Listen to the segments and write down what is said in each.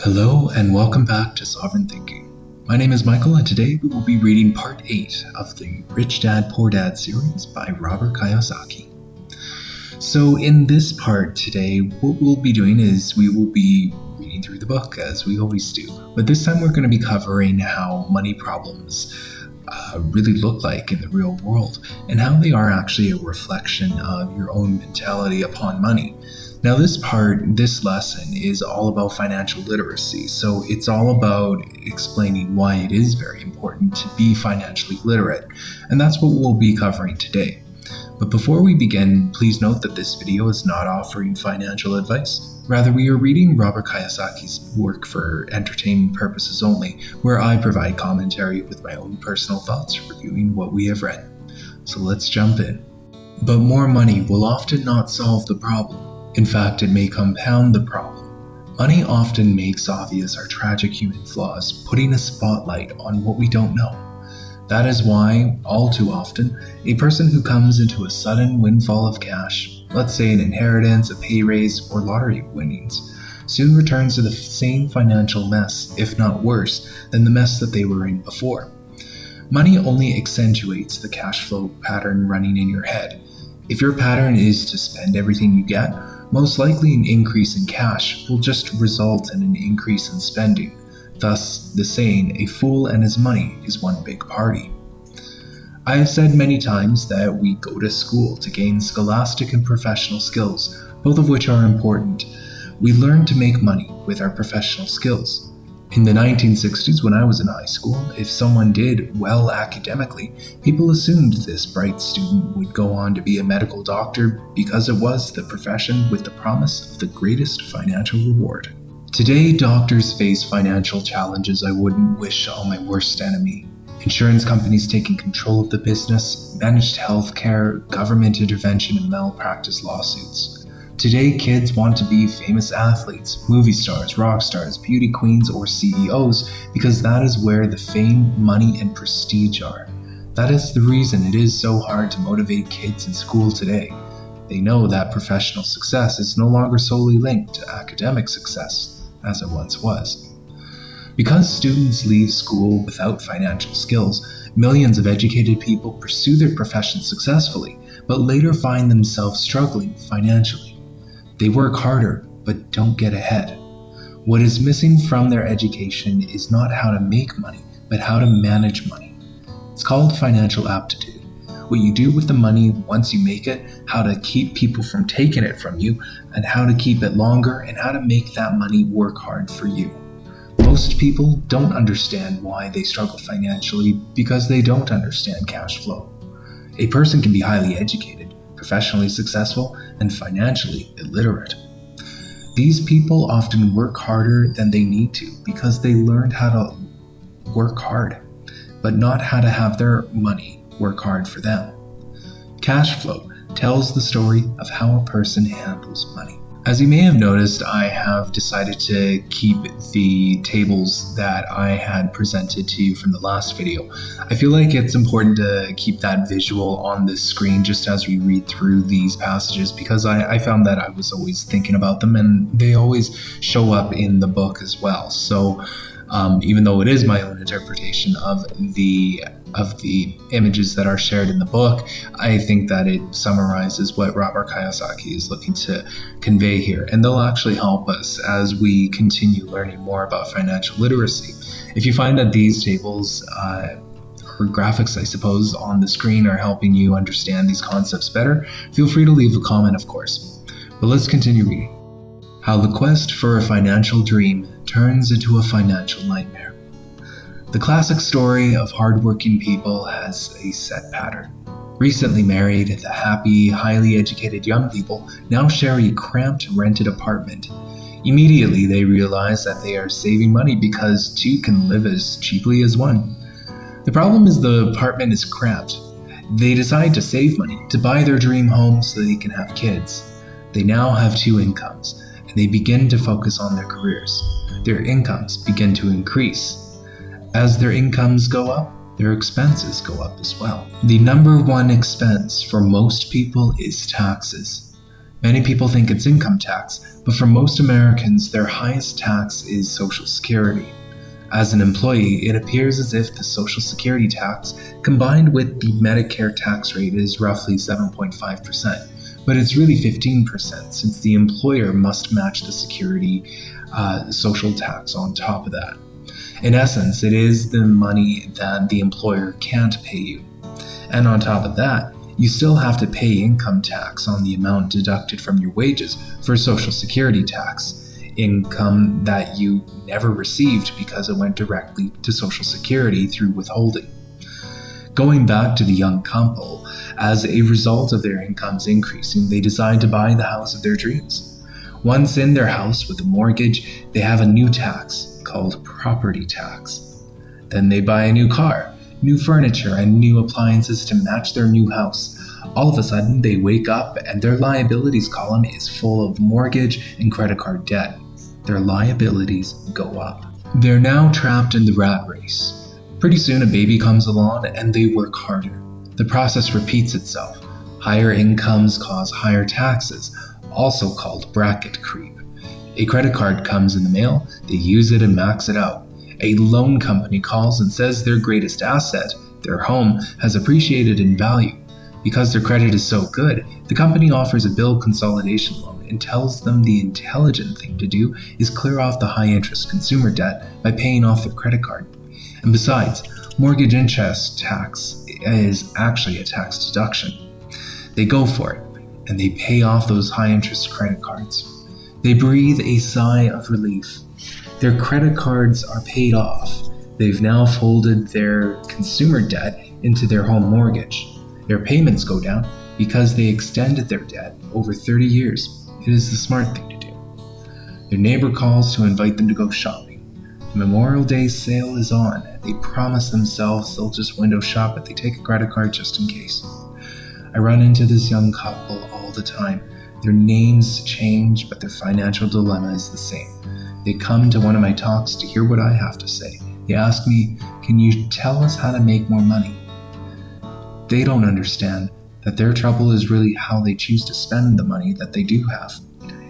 Hello and welcome back to Sovereign Thinking. My name is Michael and today we will be reading part 8 of the Rich Dad Poor Dad series by Robert Kiyosaki. So in this part today, what we'll be doing is we will be reading through the book as we always do. But this time we're going to be covering how money problems really look like in the real world and how they are actually a reflection of your own mentality upon money. Now this lesson is all about financial literacy, so it's all about explaining why it is very important to be financially literate, and that's what we'll be covering today. But before we begin, please note that this video is not offering financial advice. Rather, we are reading Robert Kiyosaki's work for entertainment purposes only, where I provide commentary with my own personal thoughts reviewing what we have read. So let's jump in. But more money will often not solve the problem. In fact, it may compound the problem. Money often makes obvious our tragic human flaws, putting a spotlight on what we don't know. That is why, all too often, a person who comes into a sudden windfall of cash, let's say an inheritance, a pay raise, or lottery winnings, soon returns to the same financial mess, if not worse, than the mess that they were in before. Money only accentuates the cash flow pattern running in your head. If your pattern is to spend everything you get, most likely an increase in cash will just result in an increase in spending. Thus, the saying, "A fool and his money is one big party." I have said many times that we go to school to gain scholastic and professional skills, both of which are important. We learn to make money with our professional skills. In the 1960s, when I was in high school, if someone did well academically, people assumed this bright student would go on to be a medical doctor because it was the profession with the promise of the greatest financial reward. Today, doctors face financial challenges I wouldn't wish on my worst enemy. Insurance companies taking control of the business, managed healthcare, government intervention, and malpractice lawsuits. Today, kids want to be famous athletes, movie stars, rock stars, beauty queens, or CEOs because that is where the fame, money, and prestige are. That is the reason it is so hard to motivate kids in school today. They know that professional success is no longer solely linked to academic success, as it once was. Because students leave school without financial skills, millions of educated people pursue their profession successfully, but later find themselves struggling financially. They work harder, but don't get ahead. What is missing from their education is not how to make money, but how to manage money. It's called financial aptitude. What you do with the money once you make it, how to keep people from taking it from you, and how to keep it longer, and how to make that money work hard for you. Most people don't understand why they struggle financially because they don't understand cash flow. A person can be highly educated, professionally successful, and financially illiterate. These people often work harder than they need to because they learned how to work hard, but not how to have their money work hard for them. Cash flow tells the story of how a person handles money. As you may have noticed, I have decided to keep the tables that I had presented to you from the last video. I feel like it's important to keep that visual on the screen just as we read through these passages because I found that I was always thinking about them and they always show up in the book as well. So even though it is my own interpretation of the images that are shared in the book, I think that it summarizes what Robert Kiyosaki is looking to convey here, and they'll actually help us as we continue learning more about financial literacy. If you find that these tables or graphics, I suppose, on the screen are helping you understand these concepts better, feel free to leave a comment, of course. But let's continue reading. How the quest for a financial dream turns into a financial nightmare. The classic story of hardworking people has a set pattern. Recently married, the happy, highly educated young people now share a cramped rented apartment. Immediately they realize that they are saving money because two can live as cheaply as one. The problem is the apartment is cramped. They decide to save money to buy their dream home so they can have kids. They now have two incomes, and they begin to focus on their careers. Their incomes begin to increase. As their incomes go up, their expenses go up as well. The number one expense for most people is taxes. Many people think it's income tax, but for most Americans, their highest tax is Social Security. As an employee, it appears as if the Social Security tax combined with the Medicare tax rate is roughly 7.5%, but it's really 15% since the employer must match the security social tax on top of that. In essence, it is the money that the employer can't pay you. And on top of that, you still have to pay income tax on the amount deducted from your wages for Social Security tax, income that you never received because it went directly to Social Security through withholding. Going back to the young couple, as a result of their incomes increasing, they decide to buy the house of their dreams. Once in their house with a mortgage, they have a new tax called property tax. Then they buy a new car, new furniture, and new appliances to match their new house. All of a sudden, they wake up and their liabilities column is full of mortgage and credit card debt. Their liabilities go up. They're now trapped in the rat race. Pretty soon, a baby comes along and they work harder. The process repeats itself. Higher incomes cause higher taxes, also called bracket creep. A credit card comes in the mail, they use it and max it out. A loan company calls and says their greatest asset, their home, has appreciated in value. Because their credit is so good, the company offers a bill consolidation loan and tells them the intelligent thing to do is clear off the high-interest consumer debt by paying off their credit card. And besides, mortgage interest tax is actually a tax deduction. They go for it, and they pay off those high-interest credit cards. They breathe a sigh of relief. Their credit cards are paid off. They've now folded their consumer debt into their home mortgage. Their payments go down because they extended their debt over 30 years. It is the smart thing to do. Their neighbor calls to invite them to go shopping. The Memorial Day sale is on. They promise themselves they'll just window shop, but they take a credit card just in case. I run into this young couple all the time. Their names change, but their financial dilemma is the same. They come to one of my talks to hear what I have to say. They ask me, "Can you tell us how to make more money?" They don't understand that their trouble is really how they choose to spend the money that they do have.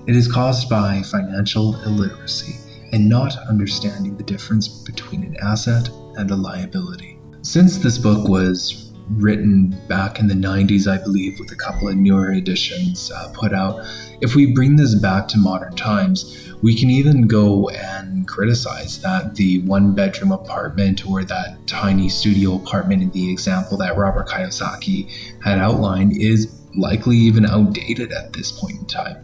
It is caused by financial illiteracy and not understanding the difference between an asset and a liability. Since this book was written back in the 90s, I believe, with a couple of newer editions put out, if we bring this back to modern times, we can even go and criticize that the one-bedroom apartment or that tiny studio apartment in the example that Robert Kiyosaki had outlined is likely even outdated at this point in time.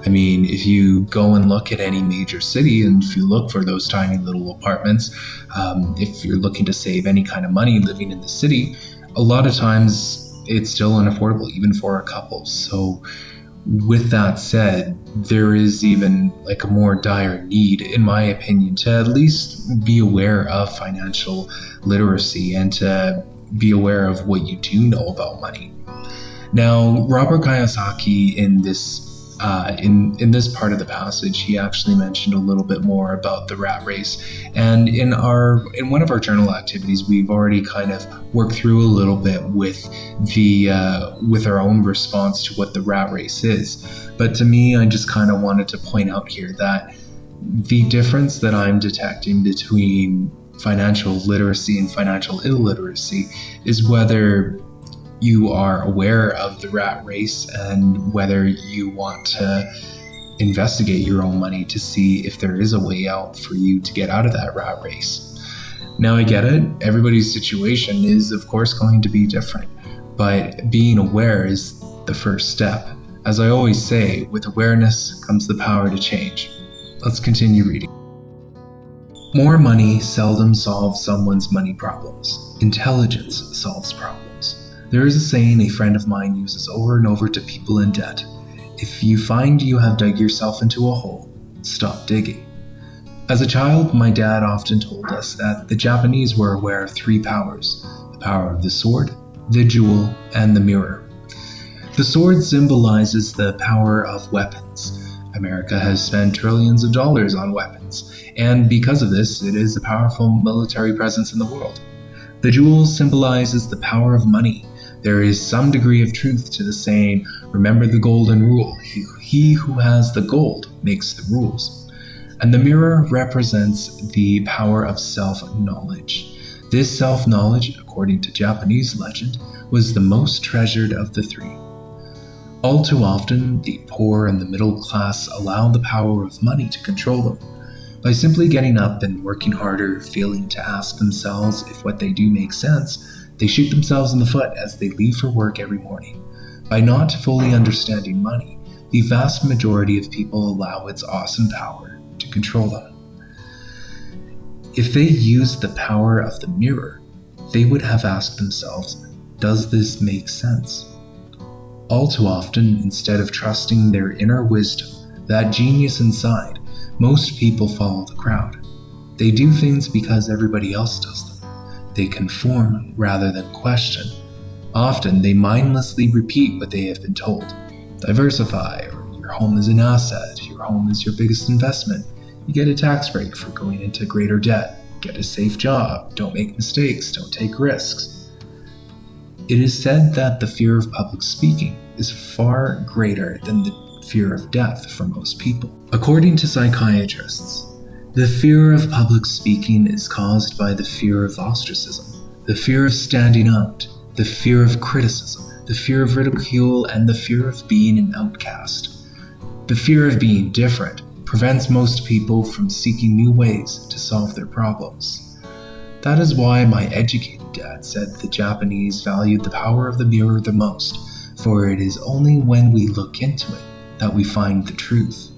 I mean, if you go and look at any major city and if you look for those tiny little apartments, if you're looking to save any kind of money living in the city, a lot of times it's still unaffordable, even for a couple. So with that said, there is even like a more dire need, in my opinion, to at least be aware of financial literacy and to be aware of what you do know about money. Now, Robert Kiyosaki in this part of the passage, he actually mentioned a little bit more about the rat race. And in one of our journal activities, we've already kind of worked through a little bit with our own response to what the rat race is. But to me, I just kind of wanted to point out here that the difference that I'm detecting between financial literacy and financial illiteracy is whether you are aware of the rat race and whether you want to investigate your own money to see if there is a way out for you to get out of that rat race. Now, I get it. Everybody's situation is, of course, going to be different, but being aware is the first step. As I always say, with awareness comes the power to change. Let's continue reading. More money seldom solves someone's money problems. Intelligence solves problems. There is a saying a friend of mine uses over and over to people in debt. If you find you have dug yourself into a hole, stop digging. As a child, my dad often told us that the Japanese were aware of three powers: the power of the sword, the jewel, and the mirror. The sword symbolizes the power of weapons. America has spent trillions of dollars on weapons, and because of this, it is a powerful military presence in the world. The jewel symbolizes the power of money. There is some degree of truth to the saying, remember the golden rule, he who has the gold makes the rules. And the mirror represents the power of self-knowledge. This self-knowledge, according to Japanese legend, was the most treasured of the three. All too often, the poor and the middle class allow the power of money to control them. By simply getting up and working harder, failing to ask themselves if what they do makes sense, they shoot themselves in the foot as they leave for work every morning. By not fully understanding money, the vast majority of people allow its awesome power to control them. If they used the power of the mirror, they would have asked themselves, does this make sense? All too often, instead of trusting their inner wisdom, that genius inside, most people follow the crowd. They do things because everybody else does them. They conform rather than question. Often, they mindlessly repeat what they have been told. Diversify, or your home is an asset, your home is your biggest investment. You get a tax break for going into greater debt. Get a safe job. Don't make mistakes. Don't take risks. It is said that the fear of public speaking is far greater than the fear of death for most people. According to psychiatrists, the fear of public speaking is caused by the fear of ostracism, the fear of standing out, the fear of criticism, the fear of ridicule, and the fear of being an outcast. The fear of being different prevents most people from seeking new ways to solve their problems. That is why my educated dad said the Japanese valued the power of the mirror the most, for it is only when we look into it that we find the truth.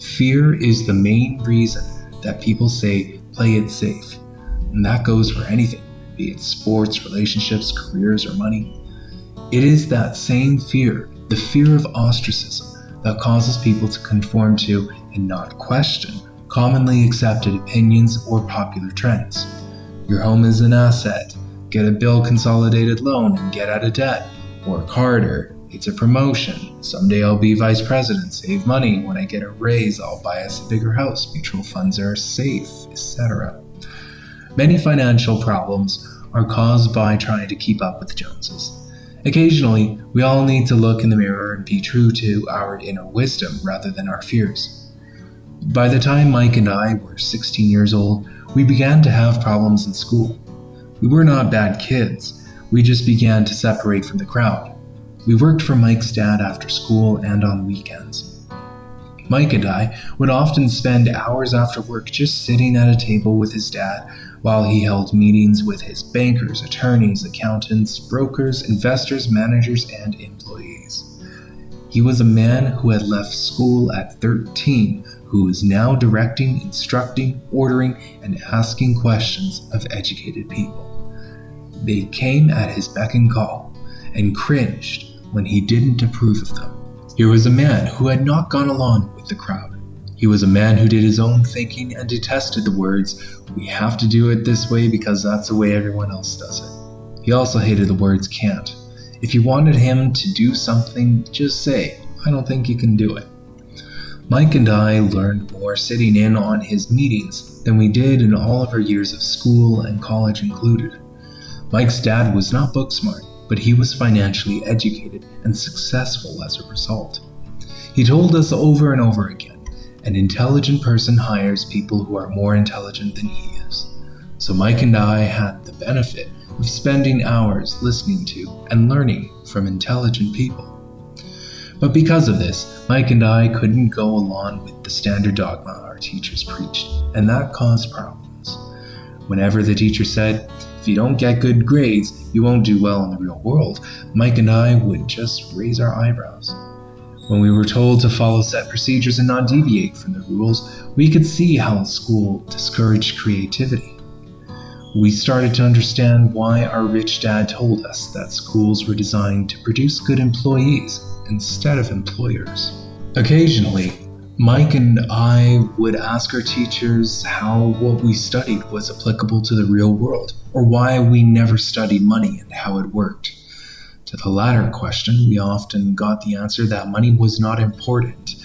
Fear is the main reason that people say, play it safe. And that goes for anything, be it sports, relationships, careers, or money. It is that same fear, the fear of ostracism, that causes people to conform to and not question commonly accepted opinions or popular trends. Your home is an asset. Get a bill consolidated loan and get out of debt. Work harder. It's a promotion. Someday I'll be vice president. Save money. When I get a raise, I'll buy us a bigger house. Mutual funds are safe, etc. Many financial problems are caused by trying to keep up with the Joneses. Occasionally, we all need to look in the mirror and be true to our inner wisdom rather than our fears. By the time Mike and I were 16 years old, we began to have problems in school. We were not bad kids. We just began to separate from the crowd. We worked for Mike's dad after school and on weekends. Mike and I would often spend hours after work just sitting at a table with his dad while he held meetings with his bankers, attorneys, accountants, brokers, investors, managers, and employees. He was a man who had left school at 13, who is now directing, instructing, ordering, and asking questions of educated people. They came at his beck and call and cringed when he didn't approve of them. Here was a man who had not gone along with the crowd. He was a man who did his own thinking and detested the words, "We have to do it this way because that's the way everyone else does it." He also hated the words "can't." If you wanted him to do something, just say, "I don't think you can do it." Mike and I learned more sitting in on his meetings than we did in all of our years of school and college included. Mike's dad was not book smart, but he was financially educated and successful as a result. He told us over and over again, an intelligent person hires people who are more intelligent than he is. So Mike and I had the benefit of spending hours listening to and learning from intelligent people. But because of this, Mike and I couldn't go along with the standard dogma our teachers preached, and that caused problems. Whenever the teacher said, "If you don't get good grades, you won't do well in the real world," Mike and I would just raise our eyebrows. When we were told to follow set procedures and not deviate from the rules, we could see how school discouraged creativity. We started to understand why our rich dad told us that schools were designed to produce good employees instead of employers. Occasionally, Mike and I would ask our teachers how what we studied was applicable to the real world, or why we never studied money and how it worked. To the latter question, we often got the answer that money was not important,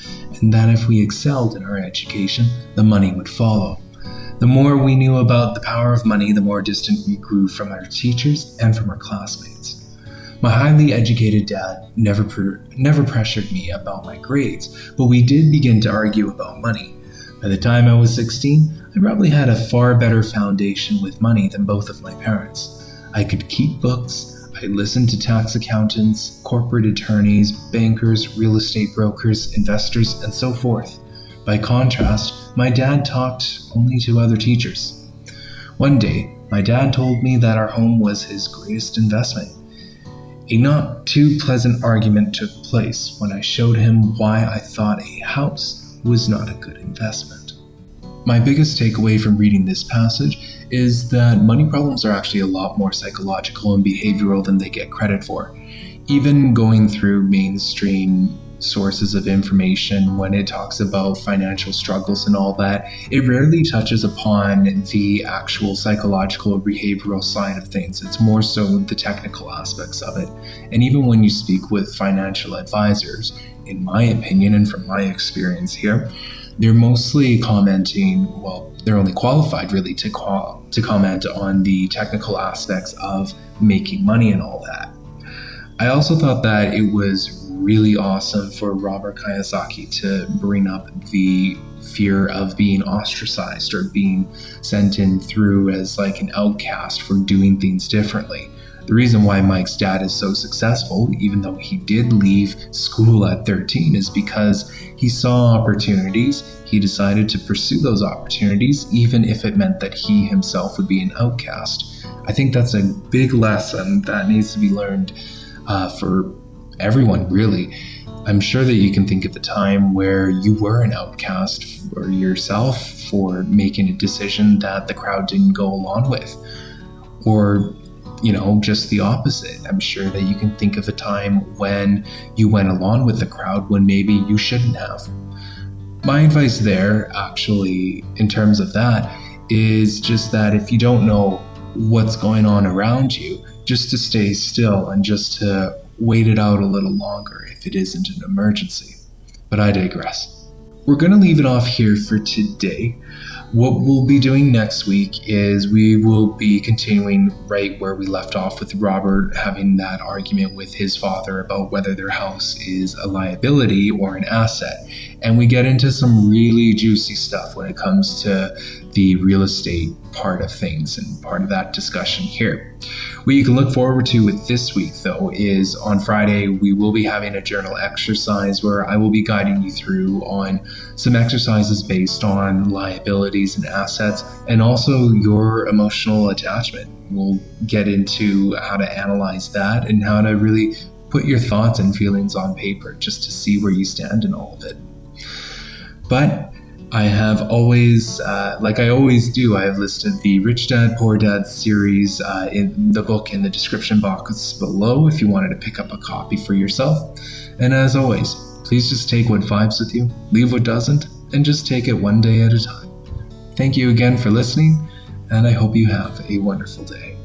and that if we excelled in our education, the money would follow. The more we knew about the power of money, the more distant we grew from our teachers and from our classmates. My highly educated dad never pressured me about my grades, but we did begin to argue about money. By the time I was 16, I probably had a far better foundation with money than both of my parents. I could keep books, I listened to tax accountants, corporate attorneys, bankers, real estate brokers, investors, and so forth. By contrast, my dad talked only to other teachers. One day, my dad told me that our home was his greatest investment. A not too pleasant argument took place when I showed him why I thought a house was not a good investment. My biggest takeaway from reading this passage is that money problems are actually a lot more psychological and behavioral than they get credit for. Even going through mainstream sources of information, when it talks about financial struggles and all that, it rarely touches upon the actual psychological or behavioral side of things. It's more so the technical aspects of it. And even when you speak with financial advisors, in my opinion and from my experience here, they're mostly commenting, well, they're only qualified really to comment on the technical aspects of making money and all that. I also thought that it was really awesome for Robert Kiyosaki to bring up the fear of being ostracized or being sent in through as like an outcast for doing things differently. The reason why Mike's dad is so successful, even though he did leave school at 13, is because he saw opportunities. He decided to pursue those opportunities, even if it meant that he himself would be an outcast. I think that's a big lesson that needs to be learned for everyone, really. I'm sure that you can think of a time where you were an outcast for yourself for making a decision that the crowd didn't go along with. Or, just the opposite. I'm sure that you can think of a time when you went along with the crowd when maybe you shouldn't have. My advice there, actually, in terms of that, is just that if you don't know what's going on around you, just to stay still and just to wait it out a little longer if it isn't an emergency. But I digress. We're going to leave it off here for today. What we'll be doing next week is we will be continuing right where we left off with Robert having that argument with his father about whether their house is a liability or an asset. And we get into some really juicy stuff when it comes to the real estate part of things and part of that discussion here. What you can look forward to with this week, though, is on Friday, we will be having a journal exercise where I will be guiding you through on some exercises based on liabilities and assets, and also your emotional attachment. We'll get into how to analyze that and how to really put your thoughts and feelings on paper just to see where you stand in all of it. But I have always, like I always do, I have listed the Rich Dad, Poor Dad series in the book in the description box below if you wanted to pick up a copy for yourself. And as always, please just take what vibes with you, leave what doesn't, and just take it one day at a time. Thank you again for listening, and I hope you have a wonderful day.